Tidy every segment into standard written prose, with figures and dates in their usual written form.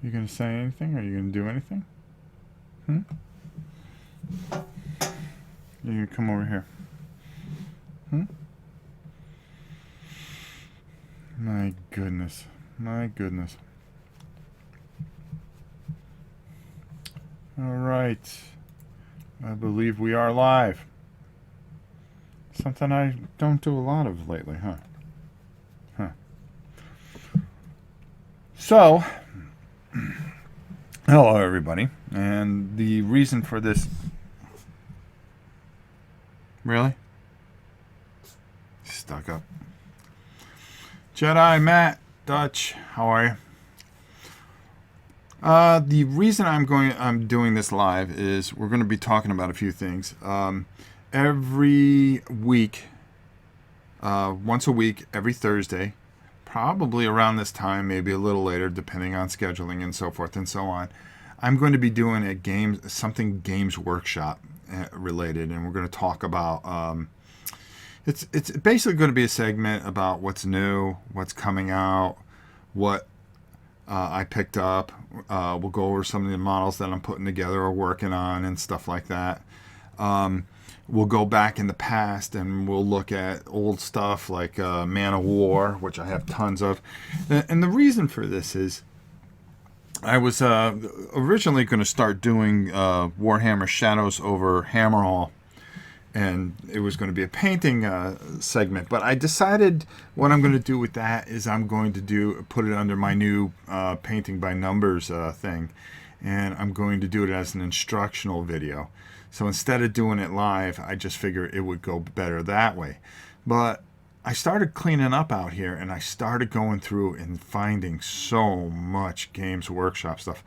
You gonna say anything? Are you gonna do anything? Hmm? You gonna come over here? Hmm? My goodness. My goodness. All right. I believe we are live. Something I don't do a lot of lately, huh? Huh. So, hello everybody. And the reason for this... Really? Stuck up. Jedi, Matt, Dutch, how are you? The reason I'm doing this live is we're going to be talking about a few things. Every week, once a week, every Thursday, probably around this time, maybe a little later, depending on scheduling and so forth and so on. I'm going to be doing something Games Workshop related, and we're going to talk about. It's basically going to be a segment about what's new, what's coming out, what I picked up. We'll go over some of the models that I'm putting together or working on and stuff like that. We'll go back in the past and we'll look at old stuff like Man of War, which I have tons of. And the reason for this is I was originally going to start doing Warhammer Shadows over Hammerhall, and it was going to be a painting segment. But I decided what I'm going to do with that is I'm going to put it under my new painting by numbers thing, and I'm going to do it as an instructional video. So instead of doing it live, I just figured it would go better that way. But I started cleaning up out here, and I started going through and finding so much Games Workshop stuff.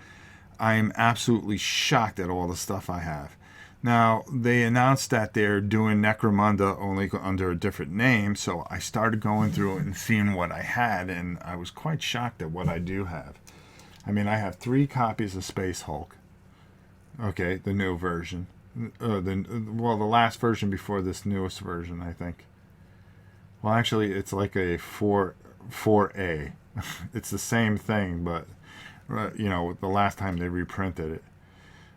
I am absolutely shocked at all the stuff I have. Now, they announced that they're doing Necromunda only under a different name, so I started going through it and seeing what I had, and I was quite shocked at what I do have. I mean, I have 3 copies of Space Hulk. Okay, the new version. The last version before this newest version, I think. Well, actually, it's like a 4A. It's the same thing, but, the last time they reprinted it.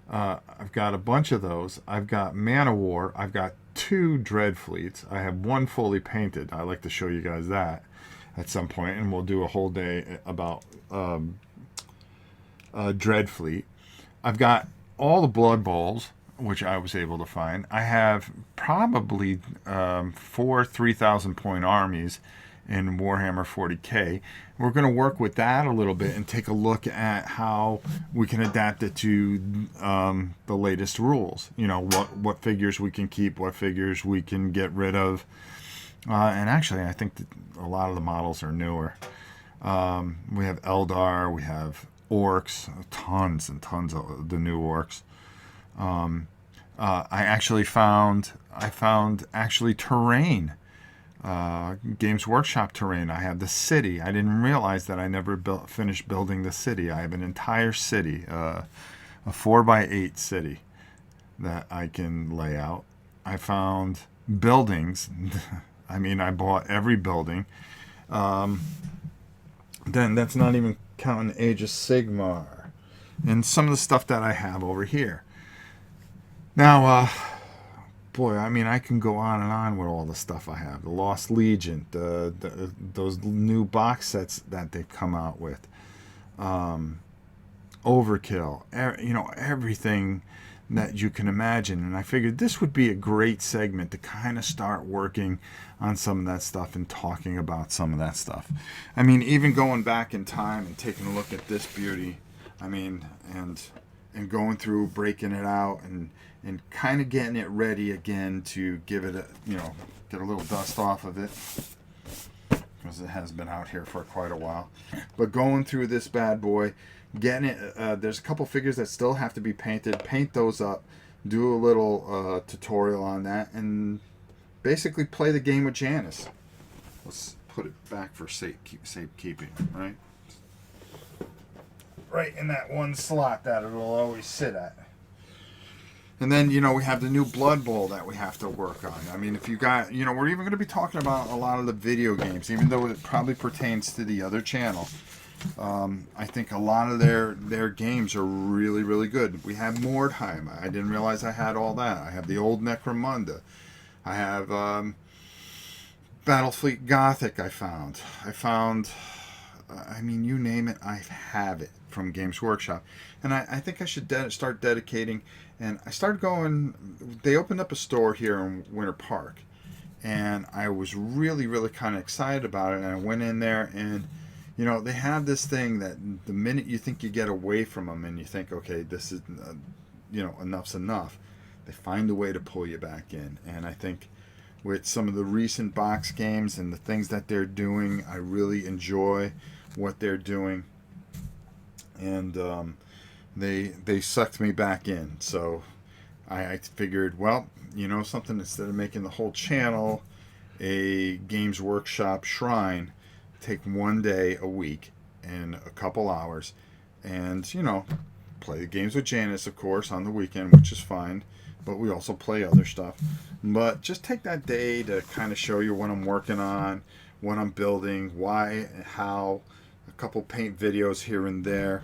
I've got a bunch of those. I've got Man of War. I've got 2 Dread Fleets. I have 1 fully painted. I'd like to show you guys that at some point, and we'll do a whole day about Dread Fleet. I've got all the Blood Bowls, which I was able to find. I have probably 4 3,000 point armies in Warhammer 40K. We're going to work with that a little bit and take a look at how we can adapt it to the latest rules. What figures we can keep, what figures we can get rid of. And actually, I think that a lot of the models are newer. We have Eldar, we have Orcs, tons and tons of the new Orcs. I found terrain. Games Workshop terrain. I have the city. I didn't realize that I never finished building the city. I have an entire city, a 4x8 city that I can lay out. I found buildings. I mean, I bought every building. Then that's not even counting Age of Sigmar and some of the stuff that I have over here. Now, boy, I mean, I can go on and on with all the stuff I have. The Lost Legion, those new box sets that they come out with, Overkill, everything that you can imagine. And I figured this would be a great segment to kind of start working on some of that stuff and talking about some of that stuff. I mean, even going back in time and taking a look at this beauty, I mean, and going through, breaking it out, and kind of getting it ready again to give it get a little dust off of it, because it has been out here for quite a while. But going through this bad boy, getting it, there's a couple figures that still have to be painted. Paint those up, do a little tutorial on that, and basically play the game with Janice. Let's put it back for safekeeping, right? Right in that one slot that it'll always sit at. And then, we have the new Blood Bowl that we have to work on. I mean, if you got, we're even going to be talking about a lot of the video games, even though it probably pertains to the other channel. I think a lot of their games are really, really good. We have Mordheim. I didn't realize I had all that. I have the old Necromunda. I have Battlefleet Gothic. I found. I mean, you name it, I have it from Games Workshop. And I think I should start dedicating. And I started going. They opened up a store here in Winter Park, and I was really, really kind of excited about it. And I went in there, and they have this thing that the minute you think you get away from them, and you think, okay, this is, enough's enough, they find a way to pull you back in. And I think with some of the recent box games and the things that they're doing, I really enjoy what they're doing, and they sucked me back in. So I figured, well, something, instead of making the whole channel a Games Workshop shrine, take one day a week and a couple hours, and play the games with Janice, of course, on the weekend, which is fine, but we also play other stuff. But just take that day to kind of show you what I'm working on, what I'm building, why, how, a couple paint videos here and there.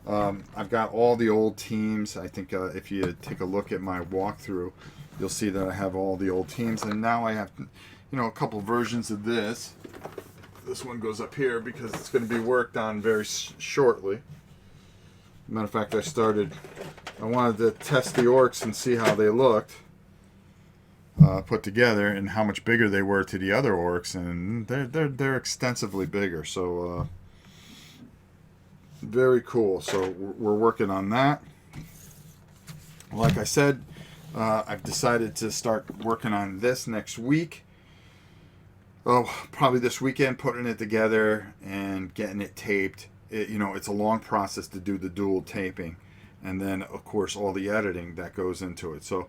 I've got all the old teams. I think if you take a look at my walkthrough, you'll see that I have all the old teams, and now I have a couple versions of this. This one goes up here because it's going to be worked on very shortly. Matter of fact, I wanted to test the orcs and see how they looked put together, and how much bigger they were to the other orcs, and they're extensively bigger. So very cool. So we're working on that. Like I said, I've decided to start working on this next week. Probably this weekend, putting it together and getting it taped. It's a long process to do the dual taping, and then of course all the editing that goes into it. So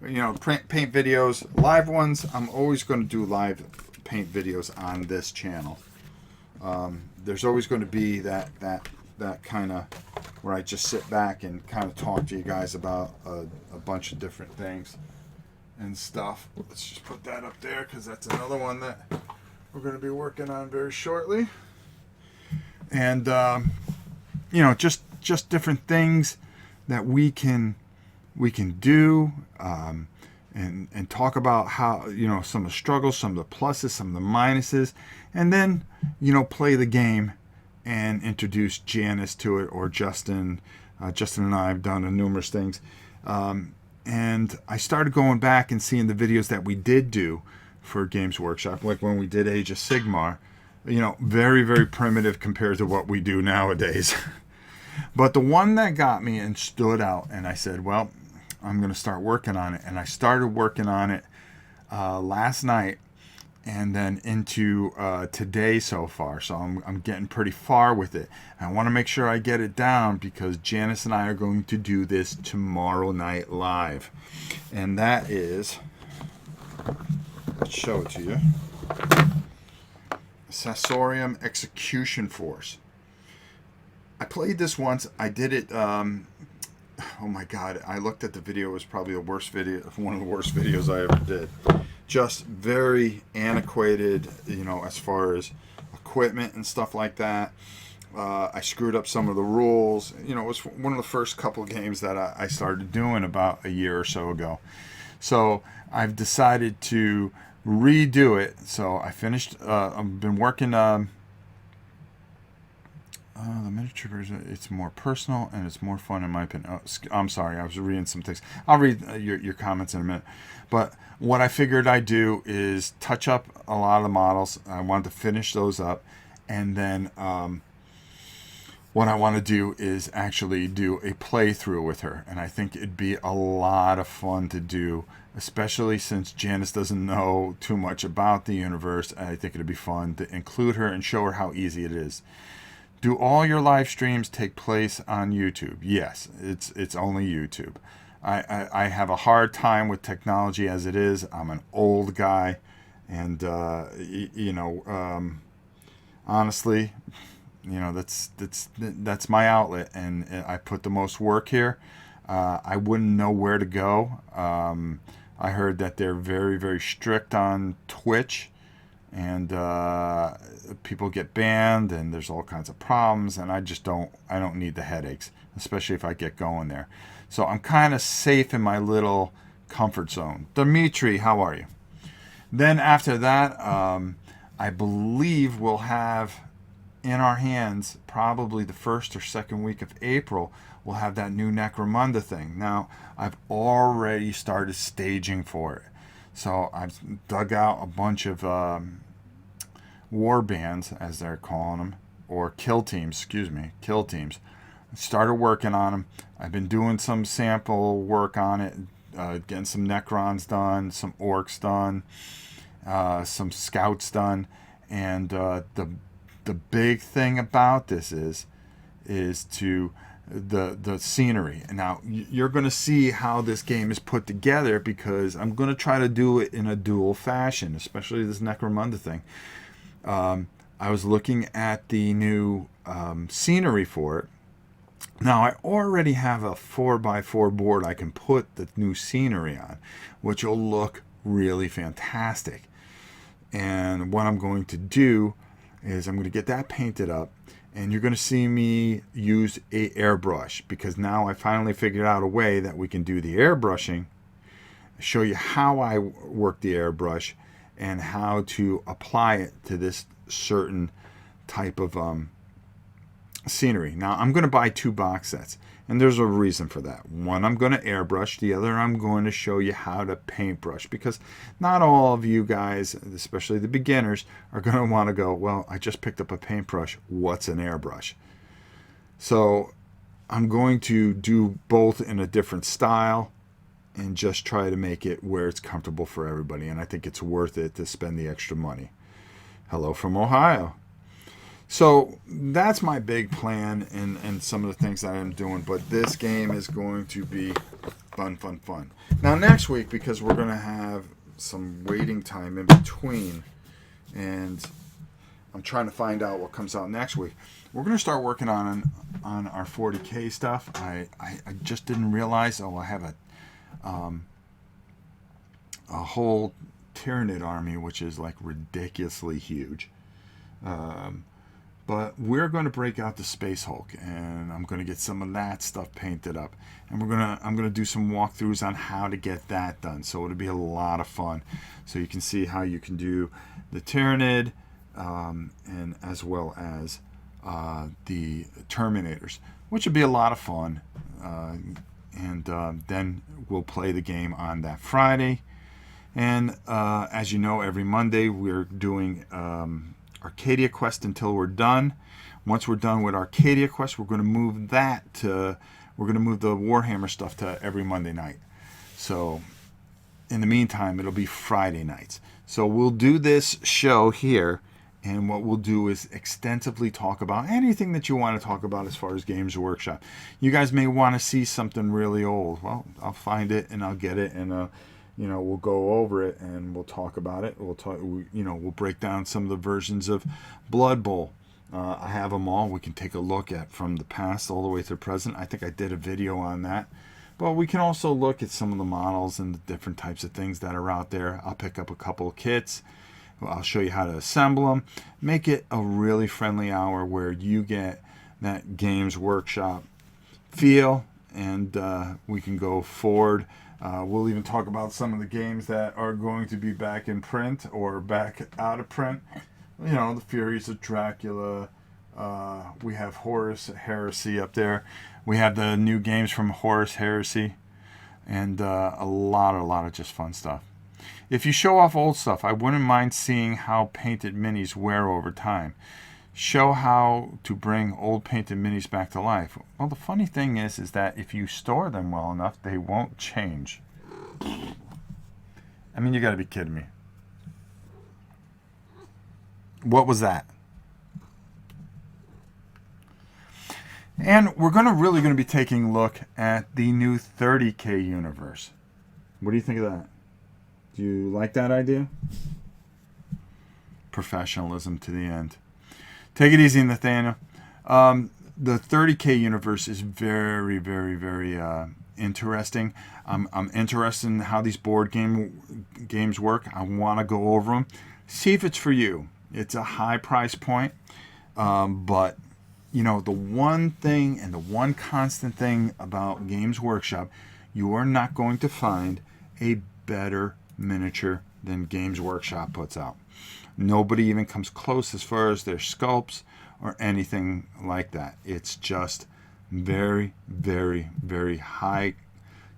paint videos, live ones, I'm always going to do live paint videos on this channel. There's always going to be that kind of where I just sit back and kind of talk to you guys about a bunch of different things and stuff. Let's just put that up there because that's another one that we're going to be working on very shortly. And just different things that we can do, and talk about how some of the struggles, some of the pluses, some of the minuses, and then play the game and introduce Janice to it, or Justin. Justin and I have done numerous things. And I started going back and seeing the videos that we did do for Games Workshop, like when we did Age of Sigmar. Very, very primitive compared to what we do nowadays. But the one that got me and stood out, and I said, well, I'm going to start working on it. And I started working on it last night, and then into today so far. So I'm getting pretty far with it. I want to make sure I get it down, because Janice and I are going to do this tomorrow night live. And that is, let's show it to you, Sasorium Execution Force. I played this once. I did it, oh my god, I looked at the video. It was probably one of the worst videos I ever did. Just very antiquated, as far as equipment and stuff like that. I screwed up some of the rules. It was one of the first couple games that I started doing about a year or so ago. So I've decided to redo it. So I finished, I've been working, the miniature version, it's more personal and it's more fun in my opinion. I'm sorry, I was reading some things. I'll read your comments in a minute. But what I figured I'd do is touch up a lot of the models. I wanted to finish those up. And then what I want to do is actually do a playthrough with her. And I think it'd be a lot of fun to do, especially since Janice doesn't know too much about the universe. I think it'd be fun to include her and show her how easy it is. Do all your live streams take place on YouTube? Yes, it's only YouTube. I have a hard time with technology as it is. I'm an old guy, and honestly, that's my outlet, and I put the most work here. I wouldn't know where to go. I heard that they're very, very strict on Twitch. and people get banned, and there's all kinds of problems, and I don't need the headaches, especially if I get going there. So I'm kind of safe in my little comfort zone. Dimitri, how are you? Then after that, I believe we'll have in our hands probably the first or second week of April. We'll have that new Necromunda thing. Now, I've already started staging for it. So I've dug out a bunch of war bands, as they're calling them, or kill teams, kill teams. Started working on them. I've been doing some sample work on it, getting some Necrons done, some Orcs done, some Scouts done, and the big thing about this is to the scenery. Now you're going to see how this game is put together, because I'm going to try to do it in a dual fashion, especially this Necromunda thing. I was looking at the new scenery for it. Now I already have a 4x4 board I can put the new scenery on, which will look really fantastic. And what I'm going to do is I'm going to get that painted up, and you're going to see me use a airbrush, because now I finally figured out a way that we can do the airbrushing, show you how I work the airbrush and how to apply it to this certain type of scenery. Now I'm going to buy 2 box sets, and there's a reason for that. One, I'm going to airbrush. The other, I'm going to show you how to paintbrush, because not all of you guys, especially the beginners, are going to want to go, well, I just picked up a paintbrush. What's an airbrush? So I'm going to do both in a different style and just try to make it where it's comfortable for everybody. And I think it's worth it to spend the extra money. Hello from Ohio. So that's my big plan and some of the things that I'm doing. But this game is going to be fun. Now next week, because we're going to have some waiting time in between, and I'm trying to find out what comes out next week, we're going to start working on our 40K stuff. I just didn't realize, I have a whole Tyranid army, which is like ridiculously huge. But we're going to break out the Space Hulk, and I'm going to get some of that stuff painted up, and I'm going to do some walkthroughs on how to get that done. So it'll be a lot of fun. So you can see how you can do the Tyranid, and as well as the Terminators, which would be a lot of fun. And then we'll play the game on that Friday. And as you know, every Monday we're doing Arcadia Quest until we're done. Once we're done with Arcadia Quest, we're going to move the Warhammer stuff to every Monday night. So in the meantime, it'll be Friday nights. So we'll do this show here, and what we'll do is extensively talk about anything that you want to talk about as far as Games Workshop. You guys may want to see something really old. Well, I'll find it and I'll get it, and we'll go over it and we'll talk about it. We'll break down some of the versions of Blood Bowl. I have them all. We can take a look at from the past all the way to the present. I think I did a video on that. But we can also look at some of the models and the different types of things that are out there. I'll pick up a couple of kits. I'll show you how to assemble them. Make it a really friendly hour where you get that Games Workshop feel, and we can go forward. We'll even talk about some of the games that are going to be back in print or back out of print. The Furies of Dracula. We have Horus Heresy up there. We have the new games from Horus Heresy, and a lot of just fun stuff. If you show off old stuff, I wouldn't mind seeing how painted minis wear over time. Show how to bring old painted minis back to life. Well, the funny thing is that if you store them well enough, they won't change. I mean, you got to be kidding me. What was that? And we're really going to be taking a look at the new 30K universe. What do you think of that? Do you like that idea? Professionalism to the end. Take it easy, Nathaniel. The 30K universe is very, very, very interesting. I'm interested in how these board games work. I want to go over them, See if it's for you. It's a high price point, but the one thing and the one constant thing about Games Workshop, you are not going to find a better miniature than Games Workshop puts out. Nobody even comes close as far as their sculpts or anything like that. It's just very, very, very high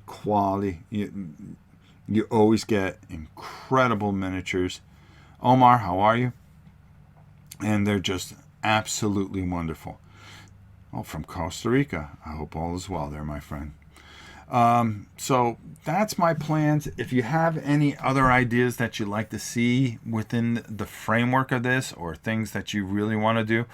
quality. You always get incredible miniatures. Omar, how are you? And they're just absolutely wonderful. Oh, from Costa Rica. I hope all is well there, my friend. So that's my plans. If you have any other ideas that you'd like to see within the framework of this, or things that you really want to do,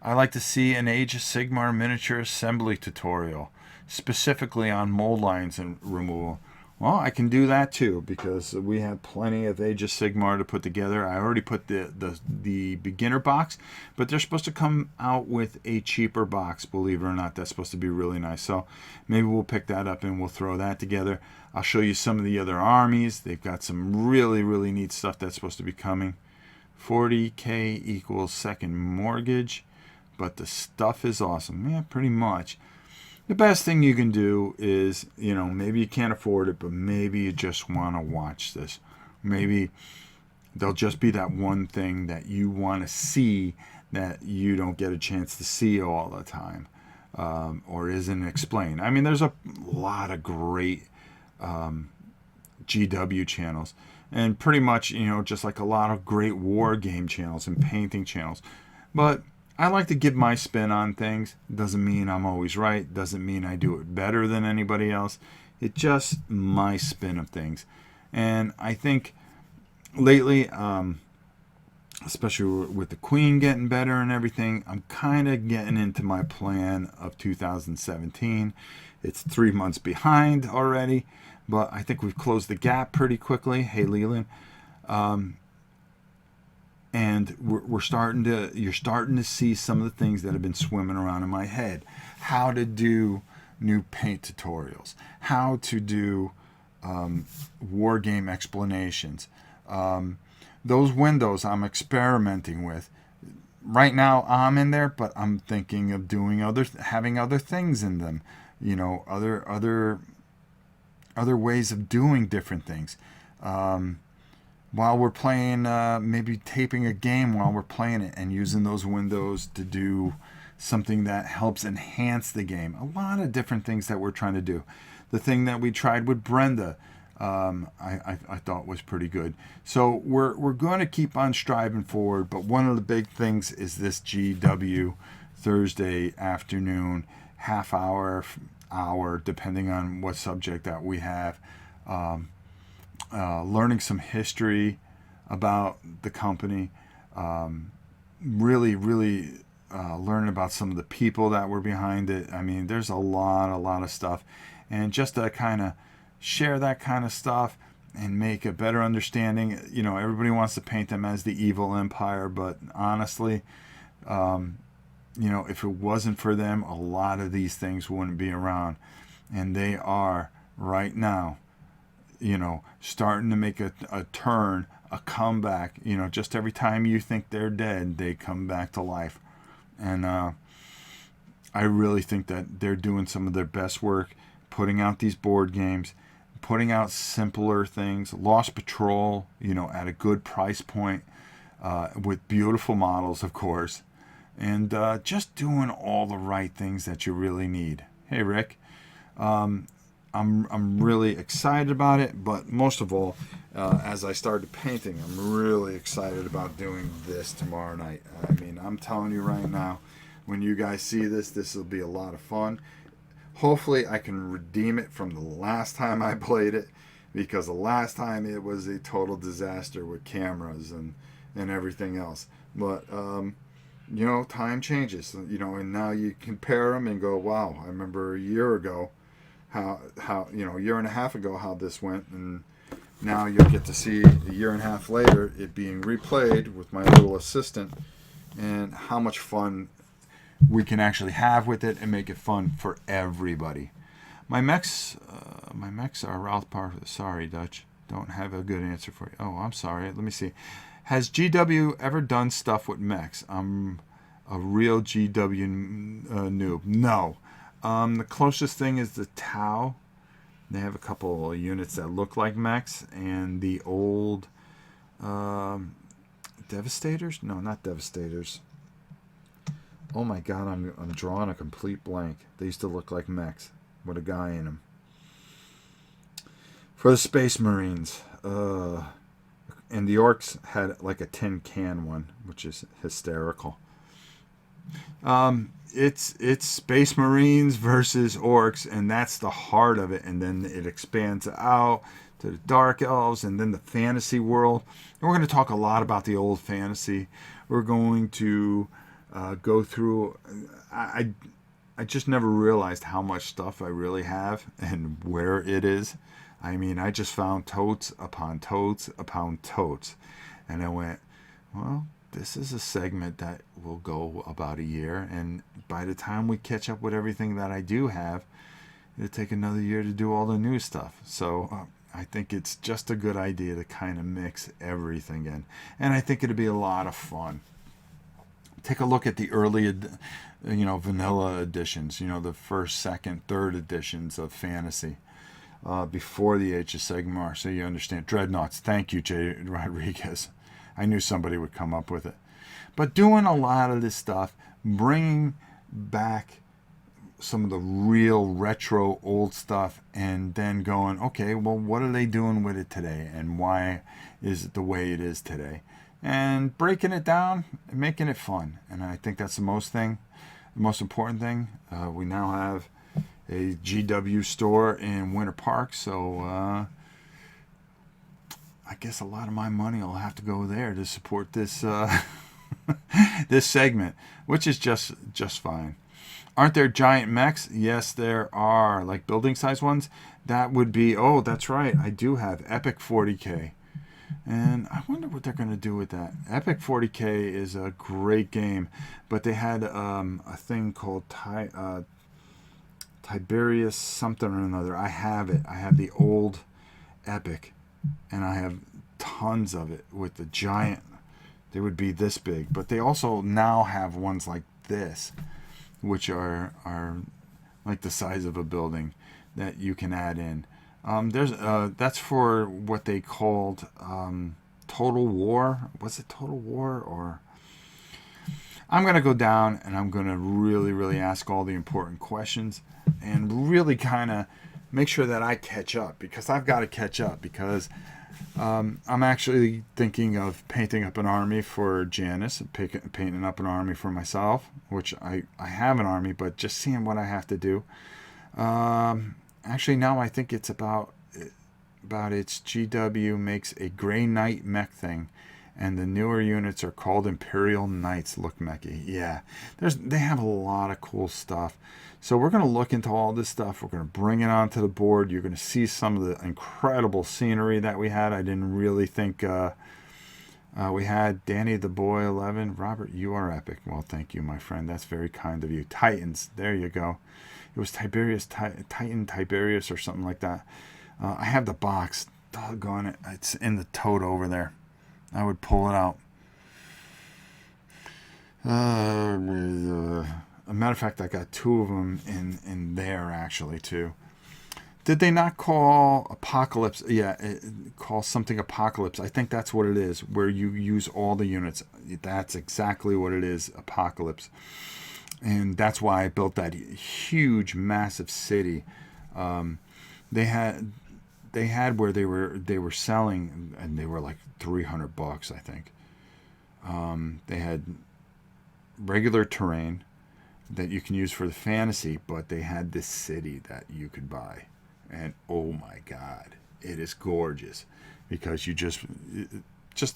I'd like to see an Age of Sigmar miniature assembly tutorial, specifically on mold lines and removal. Well, I can do that too, because we have plenty of Age of Sigmar to put together. I already put the beginner box, but they're supposed to come out with a cheaper box, believe it or not. That's supposed to be really nice. So maybe we'll pick that up and we'll throw that together. I'll show you some of the other armies. They've got some really, really neat stuff that's supposed to be coming. 40K equals second mortgage, but the stuff is awesome. Yeah, pretty much. The best thing you can do is, maybe you can't afford it, but maybe you just want to watch this. Maybe there'll just be that one thing that you want to see that you don't get a chance to see all the time, or isn't explained. I mean, there's a lot of great GW channels, and pretty much, just like a lot of great war game channels and painting channels. But I like to give my spin on things. Doesn't mean I'm always right. Doesn't mean I do it better than anybody else. It's just my spin of things. And I think lately, especially with the Queen getting better and everything, I'm kind of getting into my plan of 2017. It's 3 months behind already, but I think we've closed the gap pretty quickly. Hey, Leland. And you're starting to see some of the things that have been swimming around in my head. How to do new paint tutorials, how to do war game explanations. Those windows I'm experimenting with. Right now I'm in there, but I'm thinking of doing having other things in them. Other ways of doing different things. While we're playing, maybe taping a game while we're playing it and using those windows to do something that helps enhance the game. A lot of different things that we're trying to do. The thing that we tried with Brenda, I thought was pretty good. So we're going to keep on striving forward, but one of the big things is this GW Thursday afternoon, half hour, depending on what subject that we have. Learning some history about the company, really learning about some of the people that were behind it. I mean, there's a lot of stuff, and just to kind of share that kind of stuff and make a better understanding. Everybody wants to paint them as the evil empire, but honestly, if it wasn't for them, a lot of these things wouldn't be around, and they are right now. Starting to make a turn, a comeback. Just every time you think they're dead, they come back to life. And I really think that they're doing some of their best work, putting out these board games, putting out simpler things. Lost Patrol, at a good price point, with beautiful models, of course, and just doing all the right things that you really need. Hey, Rick. I'm really excited about it, but most of all, as I started painting, I'm really excited about doing this tomorrow night. I mean, I'm telling you right now, when you guys see this will be a lot of fun. Hopefully, I can redeem it from the last time I played it, because the last time it was a total disaster with cameras and everything else. But time changes. And now you compare them and go, wow, I remember a year ago how a year and a half ago how this went, and now you'll get to see a year and a half later it being replayed with my little assistant, and how much fun we can actually have with it and make it fun for everybody. My mechs are Ralph Parker. Sorry, Dutch, don't have a good answer for you. Oh, I'm sorry. Let me see. Has GW ever done stuff with mechs? I'm a real GW noob. No. The closest thing is the Tau. They have a couple of units that look like mechs, and the old Devastators? No, not Devastators. Oh my god, I'm drawing a complete blank. They used to look like mechs with a guy in them. For the Space Marines, and the Orcs had like a tin can one, which is hysterical. It's Space Marines versus Orcs, and that's the heart of it. And then it expands out to the Dark Elves, and then the fantasy world. And we're going to talk a lot about the old fantasy. We're going to go through. I just never realized how much stuff I really have and where it is. I mean, I just found totes upon totes upon totes, and I went, well, this is a segment that will go about a year, and by the time we catch up with everything that I do have, it'll take another year to do all the new stuff. So I think it's just a good idea to kind of mix everything in, and I think it'll be a lot of fun. Take a look at the early, vanilla editions, the first, second, third editions of fantasy. Before the Age of Sigmar, so you understand. Dreadnoughts, thank you, Jay Rodriguez. I knew somebody would come up with it. But doing a lot of this stuff, bringing back some of the real retro old stuff, and then going, okay, well, what are they doing with it today, and why is it the way it is today? And breaking it down and making it fun. And I think that's the most important thing. We now have a GW store in Winter Park, so I guess a lot of my money will have to go there to support this this segment, which is just fine. Aren't there giant mechs? Yes, there are, like building size ones. That would be, oh, that's right, I do have Epic 40K. And I wonder what they're going to do with that. Epic 40K is a great game, but they had a thing called Tiberius something or another. I have it. I have the old Epic, and I have tons of it with the giant. They would be this big, but they also now have ones like this, which are like the size of a building that you can add in. That's for what they called Total War. Was it Total War? Or I'm going to go down and I'm going to really, really ask all the important questions and really kind of make sure that I catch up, because I've got to catch up, because I'm actually thinking of painting up an army for Janice, painting up an army for myself, which I have an army, but just seeing what I have to do. Actually, now I think it's about its GW makes a Grey Knight mech thing, and the newer units are called Imperial Knights. Look mechy. Yeah, they have a lot of cool stuff. So we're going to look into all this stuff. We're going to bring it onto the board. You're going to see some of the incredible scenery that we had. I didn't really think we had Danny the Boy 11. Robert, you are epic. Well, thank you, my friend. That's very kind of you. Titans. There you go. It was Titan Tiberius or something like that. I have the box. Doggone it. It's in the tote over there. I would pull it out. A matter of fact, I got two of them in there, actually, too. Did they not call Apocalypse? Yeah, call something Apocalypse. I think that's what it is, where you use all the units. That's exactly what it is, Apocalypse. And that's why I built that huge, massive city. They had where they were selling, and they were like $300, I think. They had regular terrain that you can use for the fantasy, but they had this city that you could buy, and oh my god, it is gorgeous, because you just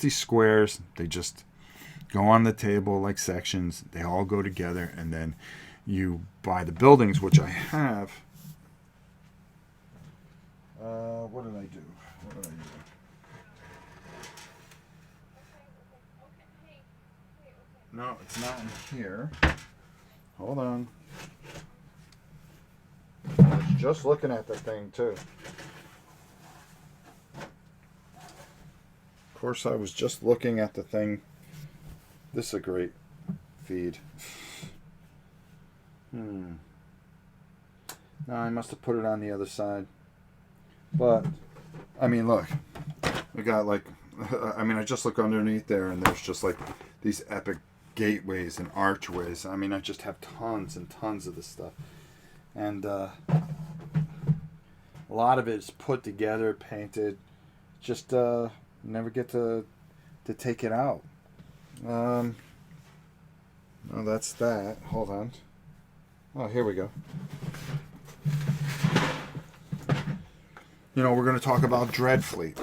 these squares, they just go on the table like sections. They all go together, and then you buy the buildings, which I have. What did I do? No, it's not in here. Hold on. I was just looking at the thing, too. course, I was just looking at the thing. This is a great feed. No, I must have put it on the other side. But, I mean, look. We got like, I mean, I just look underneath there and there's just like these epic gateways and archways. I mean, I just have tons and tons of this stuff. And a lot of it is put together, painted. Just never get to take it out. Well, that's that. Hold on. Oh, here we go. You know, we're going to talk about Dreadfleet.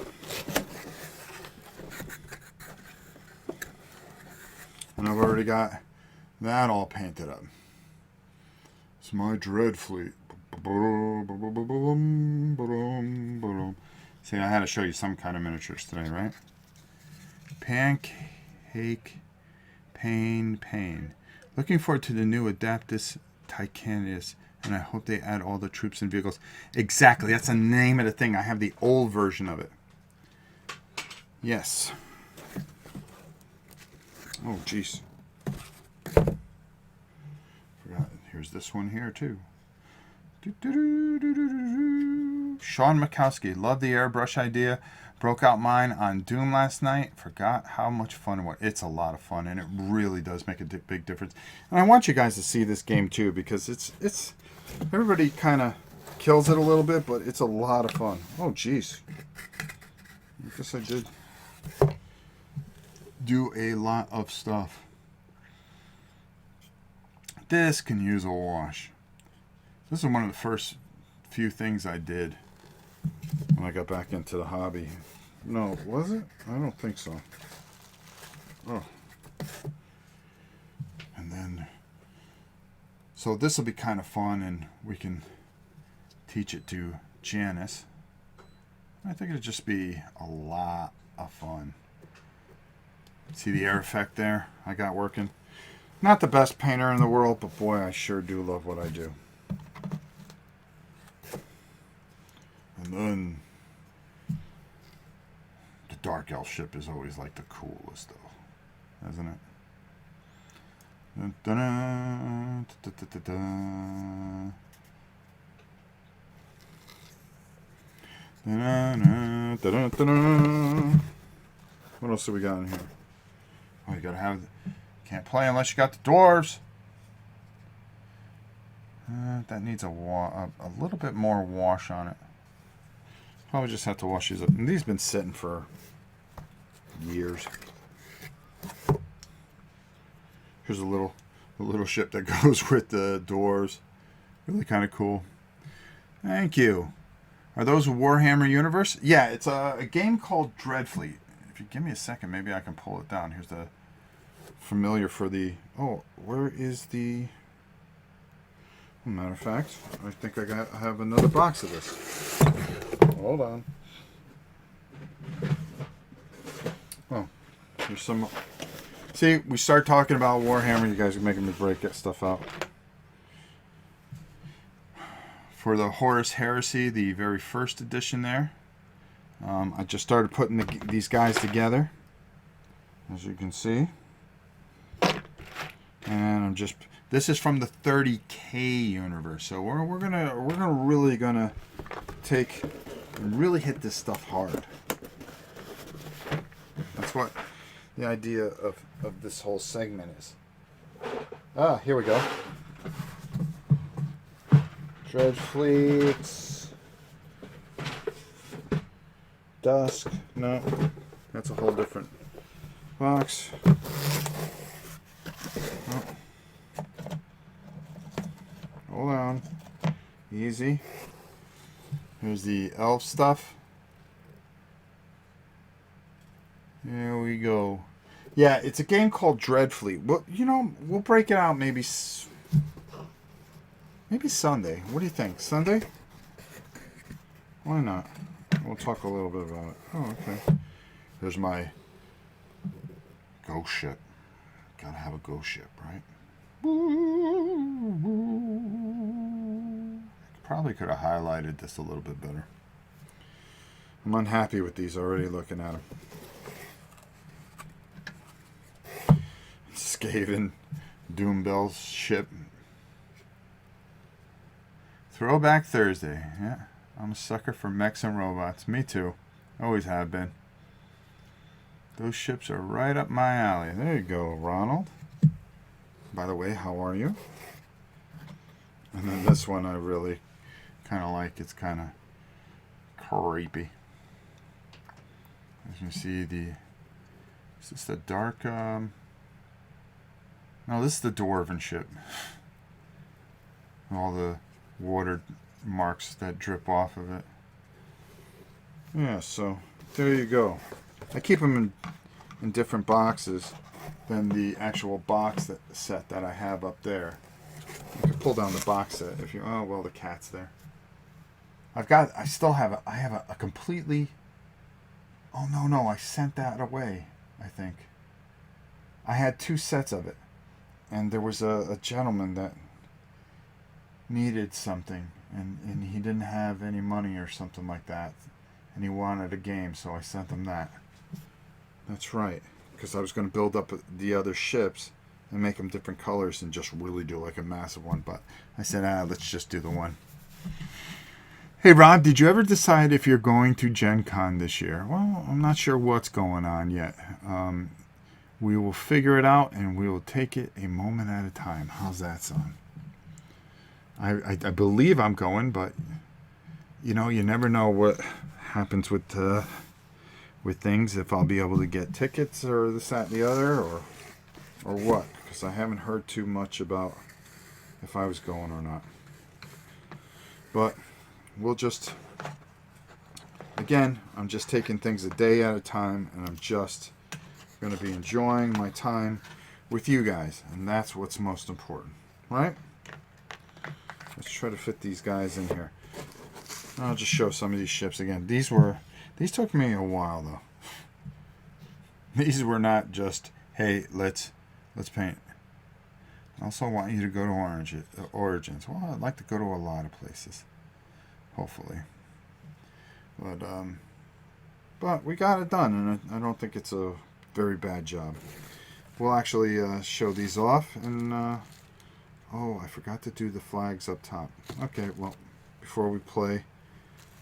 And I've already got that all painted up. It's my Dreadfleet. See, I had to show you some kind of miniatures today, right? Pancake Pain. Looking forward to the new Adeptus Titanius, and I hope they add all the troops and vehicles. Exactly, that's the name of the thing. I have the old version of it. Yes. Oh, jeez. Forgot. Here's this one here, too. Sean Mikowski. Love the airbrush idea. Broke out mine on Doom last night. Forgot how much fun it was. It's a lot of fun, and it really does make a big difference. And I want you guys to see this game, too, because it's everybody kind of kills it a little bit, but it's a lot of fun. Oh, jeez. I guess I did do a lot of stuff. This can use a wash. This is one of the first few things I did when I got back into the hobby. No, was it? I don't think so. Oh. And then, so this will be kind of fun, and we can teach it to Janice. I think it'll just be a lot of fun. See the air effect there I got working? Not the best painter in the world, but boy, I sure do love what I do. And then the Dark Elf ship is always like the coolest, though, isn't it? What else do we got in here? Oh, you gotta have. Can't play unless you got the dwarves. That needs a little bit more wash on it. Probably just have to wash these up. And these have been sitting for years. Here's a little ship that goes with the dwarves. Really kind of cool. Thank you. Are those Warhammer Universe? Yeah, it's a game called Dreadfleet. If you give me a second, maybe I can pull it down. Here's the familiar for the... Oh, where is the... Matter of fact, I think I have another box of this. Hold on. Oh, here's some... See, we start talking about Warhammer, you guys are making me break that stuff out. For the Horus Heresy, the very first edition there. I just started putting these guys together, as you can see. And I'm just... This is from the 30K universe, so we're really gonna take and really hit this stuff hard. That's what the idea of this whole segment is. Ah, here we go. Dreadfleet. Dusk. No, that's a whole different box. Oh. Hold on. Easy. Here's the elf stuff. There we go. Yeah, it's a game called Dreadfleet. Well, you know, we'll break it out maybe Sunday. What do you think? Sunday? Why not? We'll talk a little bit about it. Oh, okay. There's my ghost ship. Gotta have a ghost ship, right? Probably could have highlighted this a little bit better. I'm unhappy with these already looking at them. Skaven Doombell ship. Throwback Thursday. Yeah, I'm a sucker for mechs and robots. Me too. Always have been. Those ships are right up my alley. There you go, Ronald. By the way, how are you? And then this one I really kind of like. It's kind of creepy. As you see, is this the dark? No, this is the Dwarven ship. All the water marks that drip off of it. Yeah, so there you go. I keep them in different boxes than the actual box set that I have up there. You can pull down the box set if you. Oh well, the cat's there. I still have I have a completely. Oh no! I sent that away. I think. I had 2 sets of it, and there was a gentleman that needed something, and he didn't have any money or something like that, and he wanted a game, so I sent him that. That's right, because I was going to build up the other ships and make them different colors and just really do like a massive one, but I said, let's just do the one. Hey Rob, did you ever decide if you're going to Gen Con this year? Well, I'm not sure what's going on yet. We will figure it out and we will take it a moment at a time. How's that sound? I believe I'm going, but you know, you never know what happens with things, if I'll be able to get tickets or this, that, and the other, or what, because I haven't heard too much about if I was going or not. But we'll just, again, I'm just taking things a day at a time, and I'm just going to be enjoying my time with you guys, and that's what's most important, right? Let's try to fit these guys in here. I'll just show some of these ships again. These took me a while though. These were not just, hey, let's paint. I also want you to go to Origins. Well, I'd like to go to a lot of places, hopefully. But we got it done, and I don't think it's a very bad job. We'll actually show these off, and oh, I forgot to do the flags up top. Okay, well, before we play,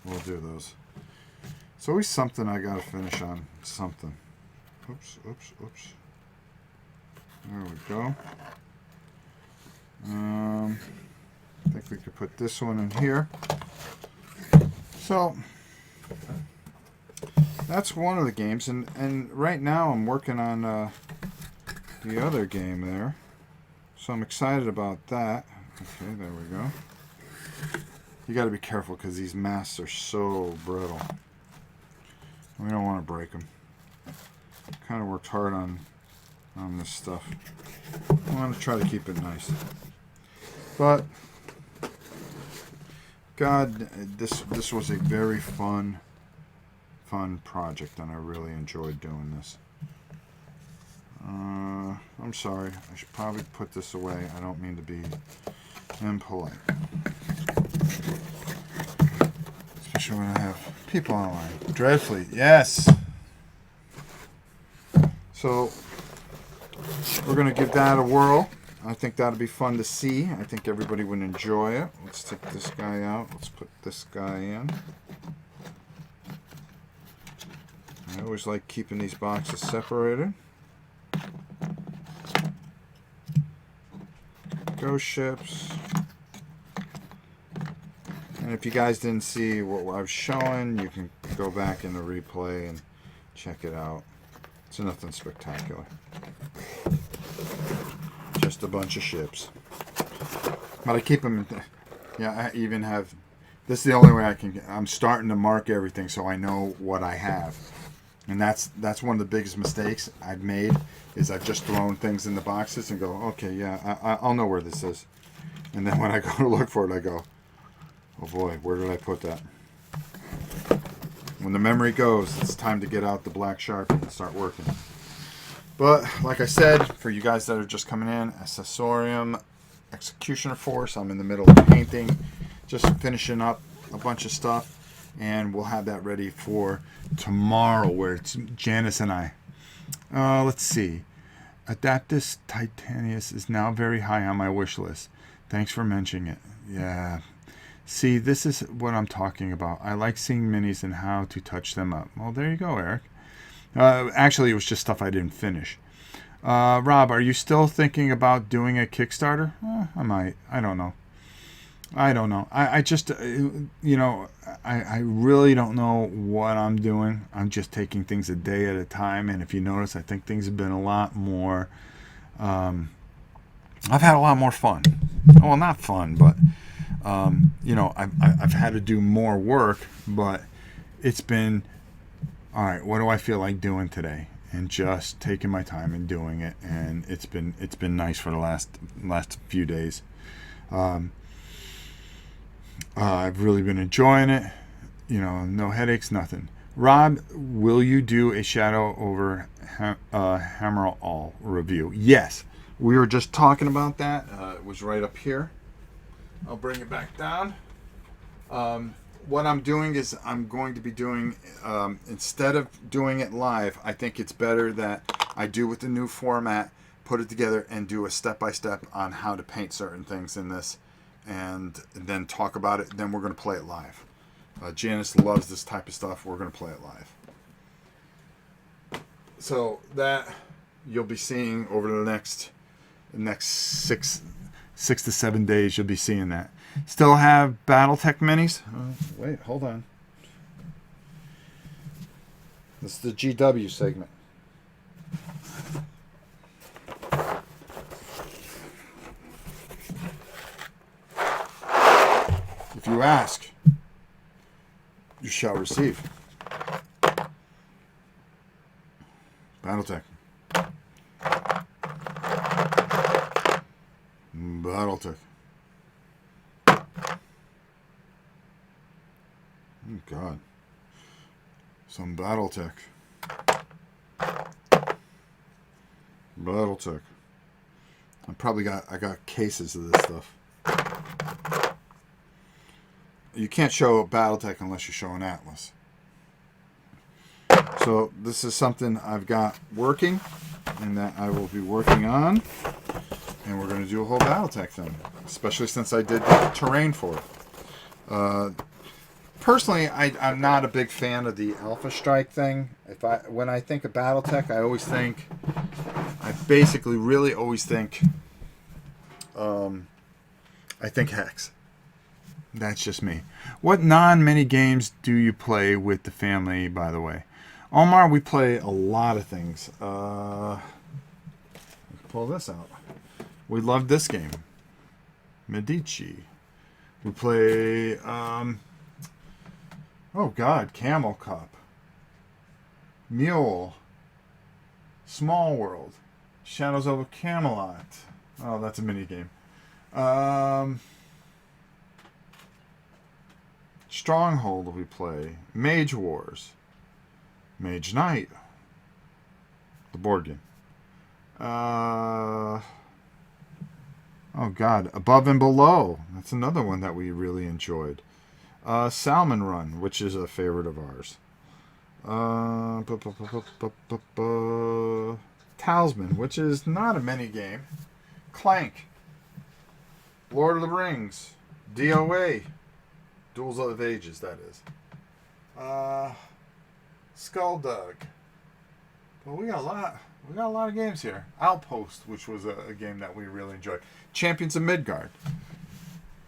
we'll do those. It's always something I gotta finish on. Something. Oops. There we go. I think we could put this one in here. So that's one of the games, and right now I'm working on the other game there. So I'm excited about that. Okay, there we go. You got to be careful because these masks are so brittle. We don't want to break them. Kind of worked hard on this stuff. I want to try to keep it nice. But God, this was a very fun project, and I really enjoyed doing this. I'm sorry. I should probably put this away. I don't mean to be impolite. Especially when I have people online. Dreadfleet, yes! So, we're going to give that a whirl. I think that'll be fun to see. I think everybody would enjoy it. Let's take this guy out. Let's put this guy in. I always like keeping these boxes separated. Ghost ships. And if you guys didn't see what I was showing, you can go back in the replay and check it out. It's nothing spectacular. Just a bunch of ships. But I keep them in yeah, I even have, this is the only way I can, I'm starting to mark everything so I know what I have. And that's one of the biggest mistakes I've made, is I've just thrown things in the boxes and go, okay, yeah, I'll know where this is. And then when I go to look for it, I go, oh boy, where did I put that? When the memory goes, it's time to get out the black Sharpie and start working. But, like I said, for you guys that are just coming in, Accessorium Executioner Force, I'm in the middle of painting, just finishing up a bunch of stuff. And we'll have that ready for tomorrow, where it's Janice and I. Let's see. Adaptus Titanius is now very high on my wish list. Thanks for mentioning it. Yeah. See, this is what I'm talking about. I like seeing minis and how to touch them up. Well, there you go, Eric. Actually, it was just stuff I didn't finish. Rob, are you still thinking about doing a Kickstarter? I might. I don't know. I just, I really don't know what I'm doing. I'm just taking things a day at a time. And if you notice, I think things have been a lot more, I've had a lot more fun. Well, not fun, but, I've had to do more work, but it's been, all right, what do I feel like doing today? And just taking my time and doing it. And it's been nice for the last few days. I've really been enjoying it. No headaches, nothing. Rob, will you do a Shadow over Hammer All review? Yes. We were just talking about that. It was right up here. I'll bring it back down. What I'm doing is I'm going to be doing, instead of doing it live, I think it's better that I do with the new format, put it together and do a step-by-step on how to paint certain things in this. And then talk about it. Then we're going to play it live. Janice loves this type of stuff. We're going to play it live. So that you'll be seeing over the next 6 to 7 days. You'll be seeing that. Still have BattleTech minis. Wait, hold on. This is the GW segment. If you ask, you shall receive. BattleTech. BattleTech. Oh God. Some BattleTech. BattleTech. I got cases of this stuff. You can't show BattleTech unless you show an Atlas. So this is something I've got working and that I will be working on. And we're going to do a whole BattleTech thing. Especially since I did the terrain for it. Personally, I'm not a big fan of the Alpha Strike thing. When I think of BattleTech, I basically really always think, I think Hex. That's just me. What non-mini games do you play with the family, by the way? Omar, we play a lot of things. Let's pull this out. We love this game. Medici. We play, Camel Cup. Mule. Small World. Shadows over Camelot. Oh, that's a mini game. Stronghold we play. Mage Wars. Mage Knight. The board game. Oh God. Above and Below. That's another one that we really enjoyed. Salmon Run, which is a favorite of ours. Talisman, which is not a mini game. Clank. Lord of the Rings. DOA. Duels of Ages, that is. Skulldug. Well, we got a lot of games here. Outpost, which was a game that we really enjoyed. Champions of Midgard.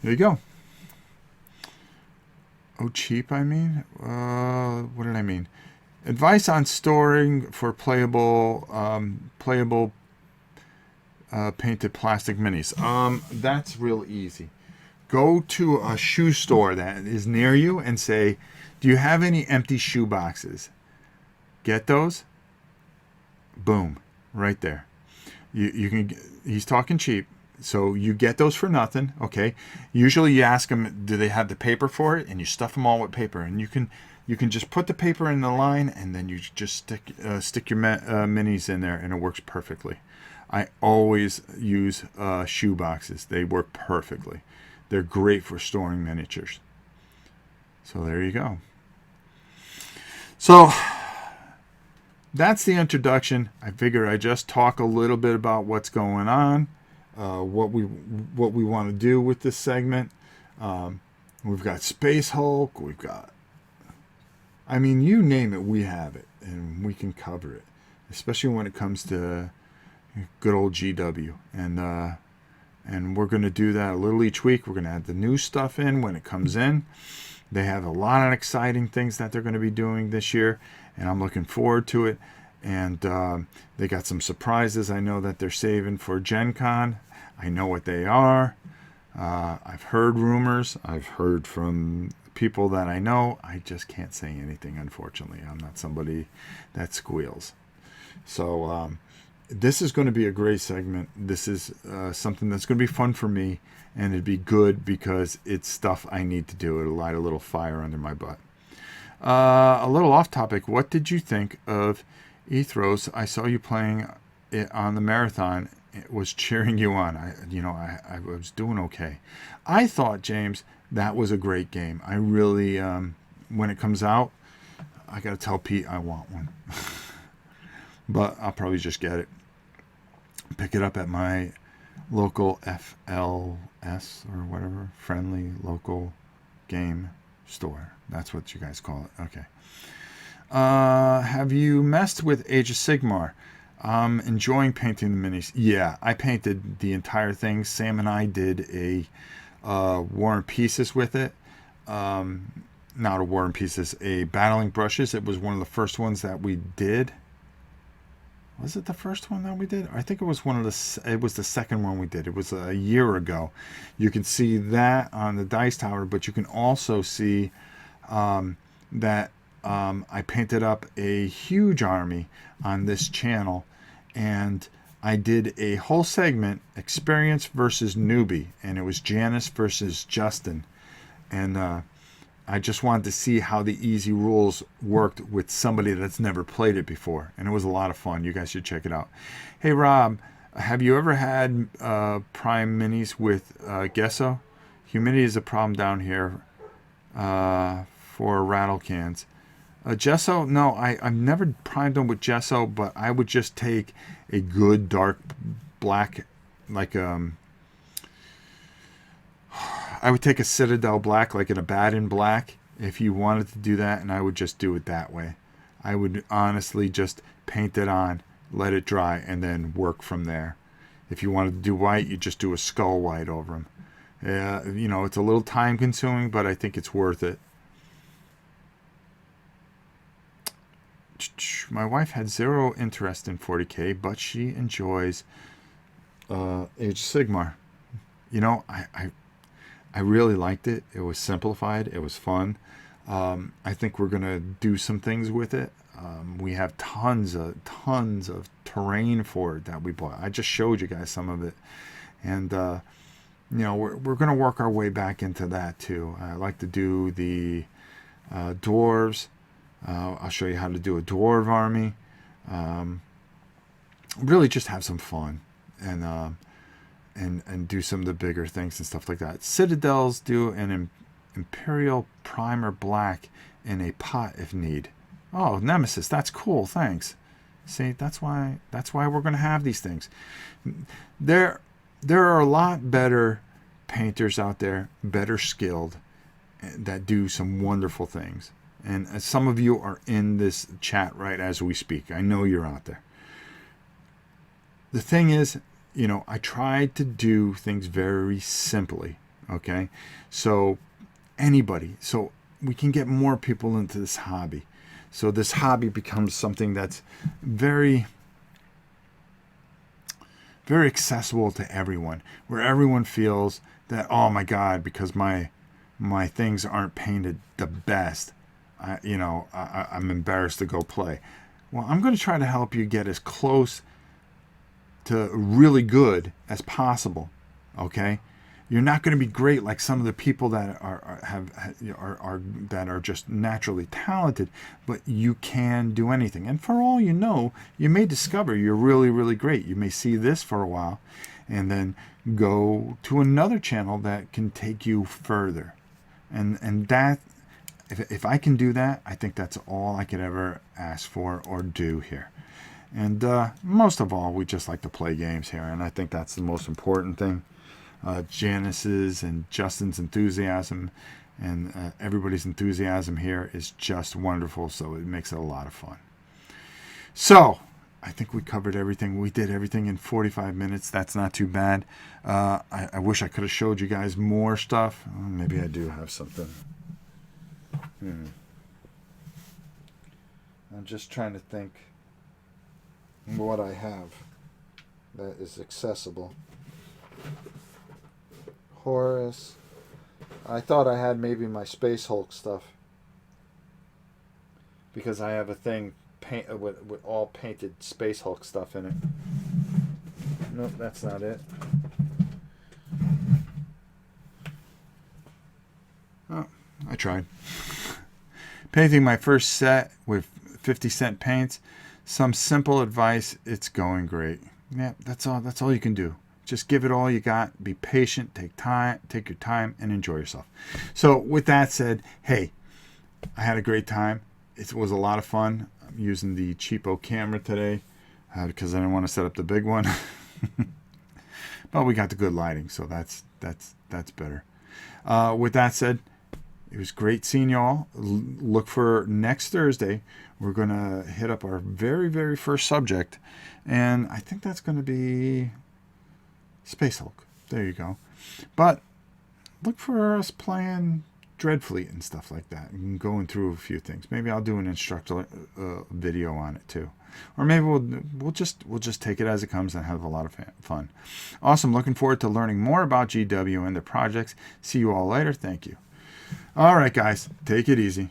There you go. Oh, cheap, I mean? What did I mean? Advice on storing for playable painted plastic minis. That's real easy. Go to a shoe store that is near you and say, do you have any empty shoe boxes? Get those. Boom. Right there. You can. He's talking cheap. So you get those for nothing. Okay. Usually you ask them, do they have the paper for it? And you stuff them all with paper. And you can just put the paper in the line and then you just stick your minis in there and it works perfectly. I always use shoe boxes. They work perfectly. They're great for storing miniatures. So there you go. So that's the introduction. I figured I just talk a little bit about what's going on, what we want to do with this segment. We've got Space Hulk. We've got, I mean, you name it, we have it, and we can cover it, especially when it comes to good old GW. And we're going to do that a little each week. We're going to add the new stuff in when it comes in. They have a lot of exciting things that they're going to be doing this year, and I'm looking forward to it. And they got some surprises I know that they're saving for Gen Con. I know what they are. I've heard rumors. I've heard from people that I know. I just can't say anything, unfortunately. I'm not somebody that squeals. So this is going to be a great segment. This is something that's going to be fun for me, and it'd be good because it's stuff I need to do. It'll light a little fire under my butt. A little off topic. What did you think of Ethros? I saw you playing it on the marathon. It was cheering you on. I was doing okay. I thought, James, that was a great game. I really, when it comes out, I got to tell Pete I want one. But I'll probably just get it. Pick it up at my local FLS or whatever, friendly local game store. That's what you guys call it. Okay. Have you messed with Age of Sigmar? I'm enjoying painting the minis. Yeah, I painted the entire thing. Sam and I did a War and Pieces with it. Not a War and Pieces, a Battling Brushes. It was one of the first ones that we did. Was it the first one that we did? I think it was it was the second one we did. It was a year ago. You can see that on the Dice Tower, but you can also see that I painted up a huge army on this channel, and I did a whole segment, Experience versus Newbie, and it was Janice versus Justin. And I just wanted to see how the easy rules worked with somebody that's never played it before. And it was a lot of fun. You guys should check it out. Hey, Rob, have you ever had Prime Minis with Gesso? Humidity is a problem down here for rattle cans. Gesso? No, I've never primed them with Gesso, but I would just take a good dark black, like I would take a Citadel black, like an Abaddon black, if you wanted to do that, and I would just do it that way. I would honestly just paint it on, let it dry, and then work from there. If you wanted to do white, you just do a skull white over them. It's a little time consuming, but I think it's worth it. My wife had zero interest in 40K, but she enjoys Age of Sigmar. I really liked it. It was simplified. It was fun. I think we're going to do some things with it. We have tons of terrain for it that we bought. I just showed you guys some of it. And, we're going to work our way back into that too. I like to do the dwarves. I'll show you how to do a dwarf army. Really just have some fun. And do some of the bigger things and stuff like that. Citadels do an Imperial Primer Black in a pot if need. Oh, Nemesis, that's cool. Thanks. See, that's why we're going to have these things. There are a lot better painters out there, better skilled, that do some wonderful things. And some of you are in this chat right as we speak. I know you're out there. The thing is, I tried to do things very simply, okay? So we can get more people into this hobby. So this hobby becomes something that's very, very accessible to everyone, where everyone feels that, oh my God, because my things aren't painted the best, I'm embarrassed to go play. Well, I'm going to try to help you get as close to really good as possible. Okay, you're not going to be great like some of the people that are just naturally talented, but you can do anything. And for all you know, you may discover you're really, really great. You may see this for a while, and then go to another channel that can take you further. And that if I can do that, I think that's all I could ever ask for or do here. And most of all, we just like to play games here, and I think that's the most important thing. Janice's and Justin's enthusiasm and everybody's enthusiasm here is just wonderful, so it makes it a lot of fun. So, I think we covered everything. We did everything in 45 minutes. That's not too bad. I wish I could have showed you guys more stuff. Maybe I do have something. I'm just trying to think what I have that is accessible. Horus. I thought I had maybe my Space Hulk stuff, because I have a thing with all painted Space Hulk stuff in it. Nope, that's not it. Oh, I tried. Painting my first set with 50-cent paints. Some simple advice. It's going great. Yeah, that's all you can do. Just give it all you got. Be patient. Take your time, and enjoy yourself. So with that said, hey, I had a great time. It was a lot of fun. I'm using the cheapo camera today because I didn't want to set up the big one. But we got the good lighting, so that's better. With that said, it was great seeing y'all. Look for next Thursday. We're going to hit up our very, very first subject. And I think that's going to be Space Hulk. There you go. But look for us playing Dreadfleet and stuff like that. And going through a few things. Maybe I'll do an instructor video on it too. Or maybe we'll just take it as it comes and have a lot of fun. Awesome. Looking forward to learning more about GW and their projects. See you all later. Thank you. All right, guys. Take it easy.